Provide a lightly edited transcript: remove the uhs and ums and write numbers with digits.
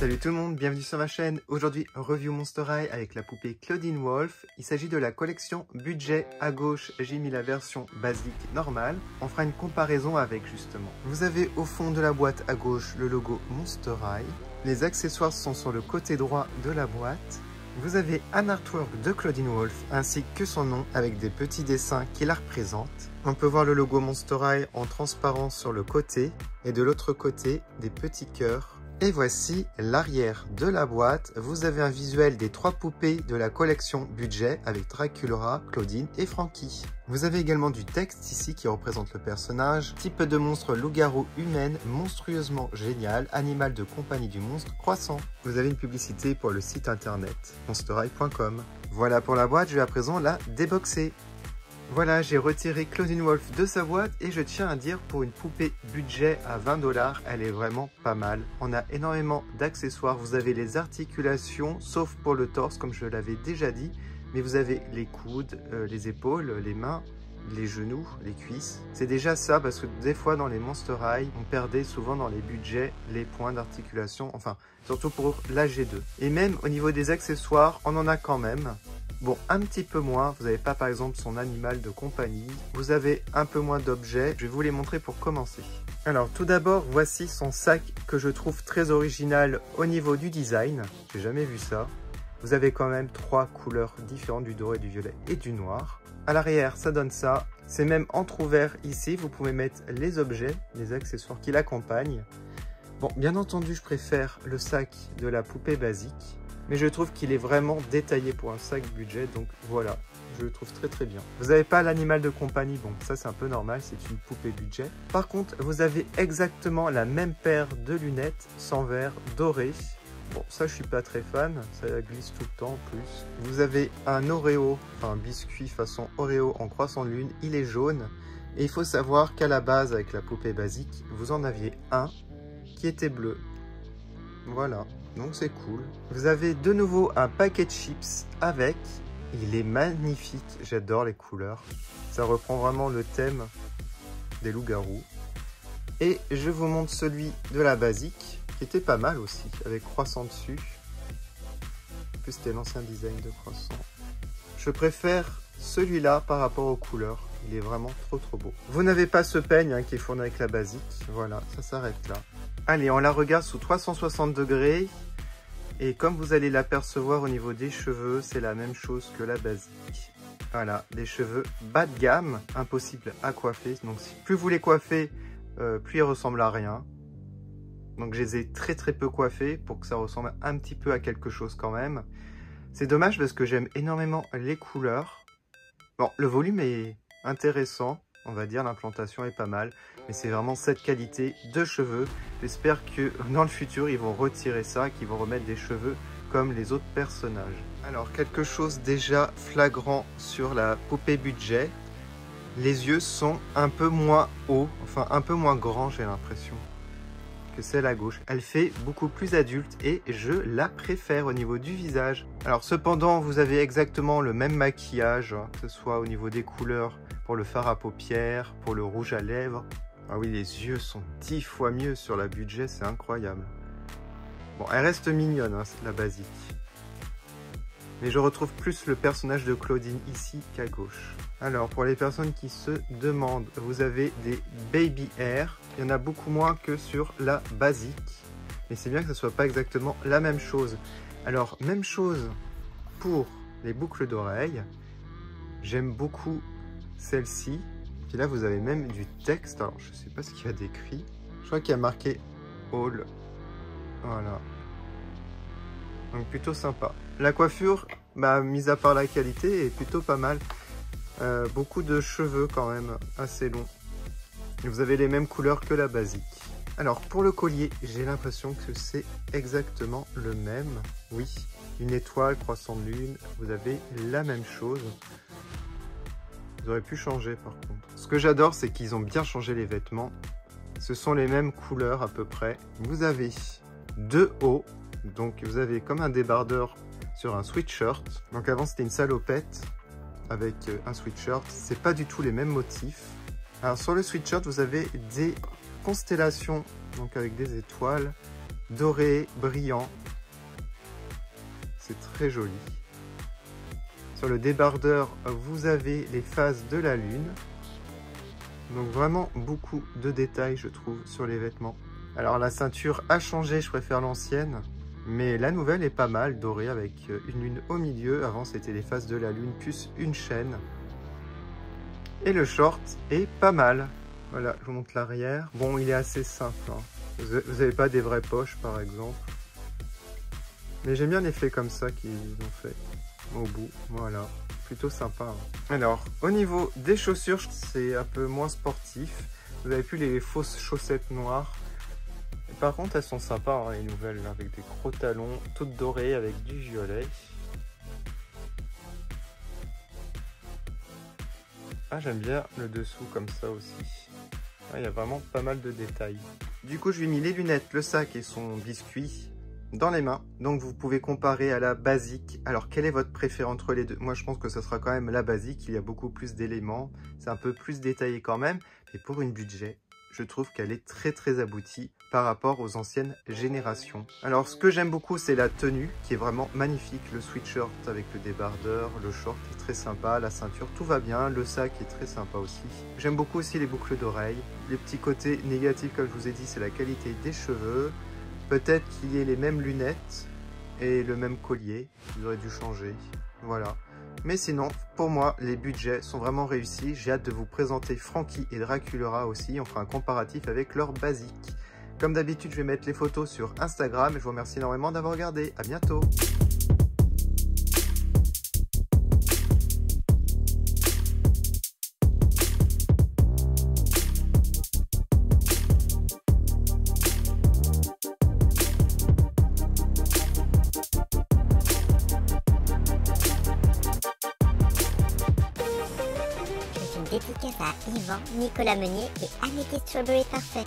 Salut tout le monde, bienvenue sur ma chaîne. Aujourd'hui, review Monster High avec la poupée Claudine Wolf. Il s'agit de la collection budget. À gauche, j'ai mis la version basique normale. On fera une comparaison avec justement. Vous avez au fond de la boîte à gauche le logo Monster High. Les accessoires sont sur le côté droit de la boîte. Vous avez un artwork de Claudine Wolf ainsi que son nom avec des petits dessins qui la représentent. On peut voir le logo Monster High en transparence sur le côté et de l'autre côté des petits cœurs. Et voici l'arrière de la boîte. Vous avez un visuel des 3 poupées de la collection budget avec Dracula, Claudine et Frankie. Vous avez également du texte ici qui représente le personnage. Type de monstre loup-garou humaine, monstrueusement génial, animal de compagnie du monstre croissant. Vous avez une publicité pour le site internet monsterhigh.com. Voilà pour la boîte, je vais à présent la déboxer. Voilà, j'ai retiré Claudine Wolf de sa boîte et je tiens à dire pour une poupée budget à 20 $, elle est vraiment pas mal. On a énormément d'accessoires, vous avez les articulations, sauf pour le torse comme je l'avais déjà dit, mais vous avez les coudes, les épaules, les mains, les genoux, les cuisses. C'est déjà ça parce que des fois dans les Monster High, on perdait souvent dans les budgets les points d'articulation, enfin surtout pour la G2. Et même au niveau des accessoires, on en a quand même. Bon, un petit peu moins, vous n'avez pas par exemple son animal de compagnie, vous avez un peu moins d'objets, je vais vous les montrer pour commencer. Alors tout d'abord, voici son sac que je trouve très original au niveau du design, j'ai jamais vu ça. Vous avez quand même 3 couleurs différentes, du doré, du violet et du noir. À l'arrière, ça donne ça, c'est même entrouvert ici, vous pouvez mettre les objets, les accessoires qui l'accompagnent. Bon, bien entendu, je préfère le sac de la poupée basique. Mais je trouve qu'il est vraiment détaillé pour un sac budget, donc voilà, je le trouve très bien. Vous n'avez pas l'animal de compagnie, bon ça c'est un peu normal, c'est une poupée budget. Par contre, vous avez exactement la même paire de lunettes sans verre doré. Bon, ça je suis pas très fan, ça glisse tout le temps en plus. Vous avez un Oreo, enfin un biscuit façon Oreo en croissant de lune, il est jaune. Et il faut savoir qu'à la base, avec la poupée basique, vous en aviez un qui était bleu. Voilà. Donc c'est cool. Vous avez de nouveau un paquet de chips avec. Il est magnifique. J'adore les couleurs. Ça reprend vraiment le thème des loups-garous. Et je vous montre celui de la basique, qui était pas mal aussi, avec croissant dessus. En plus c'était l'ancien design de croissant. Je préfère celui-là par rapport aux couleurs. Il est vraiment trop beau. Vous n'avez pas ce peigne qui est fourni avec la basique. Voilà, ça s'arrête là. Allez, on la regarde sous 360 degrés. Et comme vous allez l'apercevoir au niveau des cheveux, c'est la même chose que la basique. Voilà, des cheveux bas de gamme, impossible à coiffer. Donc si plus vous les coiffez, plus ils ressemblent à rien. Donc je les ai très peu coiffés pour que ça ressemble un petit peu à quelque chose quand même. C'est dommage parce que j'aime énormément les couleurs. Bon, le volume est intéressant. On va dire l'implantation est pas mal, mais c'est vraiment cette qualité de cheveux. J'espère que dans le futur, ils vont retirer ça, qu'ils vont remettre des cheveux comme les autres personnages. Alors, quelque chose déjà flagrant sur la poupée budget. Les yeux sont un peu moins hauts, enfin un peu moins grands, j'ai l'impression, que celle à gauche. Elle fait beaucoup plus adulte et je la préfère au niveau du visage. Alors cependant, vous avez exactement le même maquillage, que ce soit au niveau des couleurs, pour le fard à paupières, pour le rouge à lèvres. Ah oui, les yeux sont 10 fois mieux sur la budget, c'est incroyable. Bon, elle reste mignonne, hein, la basique. Mais je retrouve plus le personnage de Claudine ici qu'à gauche. Alors, pour les personnes qui se demandent, vous avez des baby hair. Il y en a beaucoup moins que sur la basique. Mais c'est bien que ce ne soit pas exactement la même chose. Alors, même chose pour les boucles d'oreilles. J'aime beaucoup celle-ci. Puis là, vous avez même du texte. Alors, je ne sais pas ce qu'il y a décrit. Je crois qu'il y a marqué All. Voilà. Donc, plutôt sympa. La coiffure, mis à part la qualité, est plutôt pas mal. Beaucoup de cheveux quand même, assez longs. Et vous avez les mêmes couleurs que la basique. Alors, pour le collier, j'ai l'impression que c'est exactement le même. Oui, une étoile, croissant de lune, vous avez la même chose. Vous auriez pu changer par contre. Ce que j'adore, c'est qu'ils ont bien changé les vêtements. Ce sont les mêmes couleurs à peu près. Vous avez 2 hauts. Donc vous avez comme un débardeur sur un sweatshirt. Donc avant c'était une salopette avec un sweatshirt. C'est pas du tout les mêmes motifs. Alors sur le sweatshirt, vous avez des constellations, donc avec des étoiles, doré, brillant. C'est très joli. Sur le débardeur, vous avez les phases de la lune. Donc vraiment beaucoup de détails, je trouve, sur les vêtements. Alors la ceinture a changé, je préfère l'ancienne. Mais la nouvelle est pas mal, dorée avec une lune au milieu. Avant, c'était les phases de la lune plus une chaîne. Et le short est pas mal. Voilà, je vous montre l'arrière. Bon, il est assez simple, hein. Vous n'avez pas des vraies poches, par exemple. Mais j'aime bien l'effet comme ça qu'ils ont fait au bout. Voilà, plutôt sympa, hein. Alors, au niveau des chaussures, c'est un peu moins sportif. Vous avez plus les fausses chaussettes noires. Par contre, elles sont sympas, hein, les nouvelles, avec des gros talons, toutes dorées avec du violet. Ah, j'aime bien le dessous comme ça aussi. Ah, il y a vraiment pas mal de détails. Du coup, je lui ai mis les lunettes, le sac et son biscuit dans les mains. Donc, vous pouvez comparer à la basique. Alors, quelle est votre préférée entre les deux? Moi, je pense que ce sera quand même la basique. Il y a beaucoup plus d'éléments. C'est un peu plus détaillé quand même. Et pour une budget, je trouve qu'elle est très aboutie par rapport aux anciennes générations. Alors ce que j'aime beaucoup, c'est la tenue qui est vraiment magnifique. Le sweatshirt avec le débardeur, le short est très sympa, la ceinture, tout va bien, le sac est très sympa aussi. J'aime beaucoup aussi les boucles d'oreilles. Les petits côtés négatifs, comme je vous ai dit, c'est la qualité des cheveux. Peut-être qu'il y ait les mêmes lunettes et le même collier, ils auraient dû changer, voilà. Mais sinon, pour moi, les budgets sont vraiment réussis. J'ai hâte de vous présenter Frankie et Draculaura aussi. On fera un comparatif avec leur basique. Comme d'habitude, je vais mettre les photos sur Instagram. Je vous remercie énormément d'avoir regardé. À bientôt. Dédicace à Yvan, Nicolas Meunier et Annette Strawberry Parfait.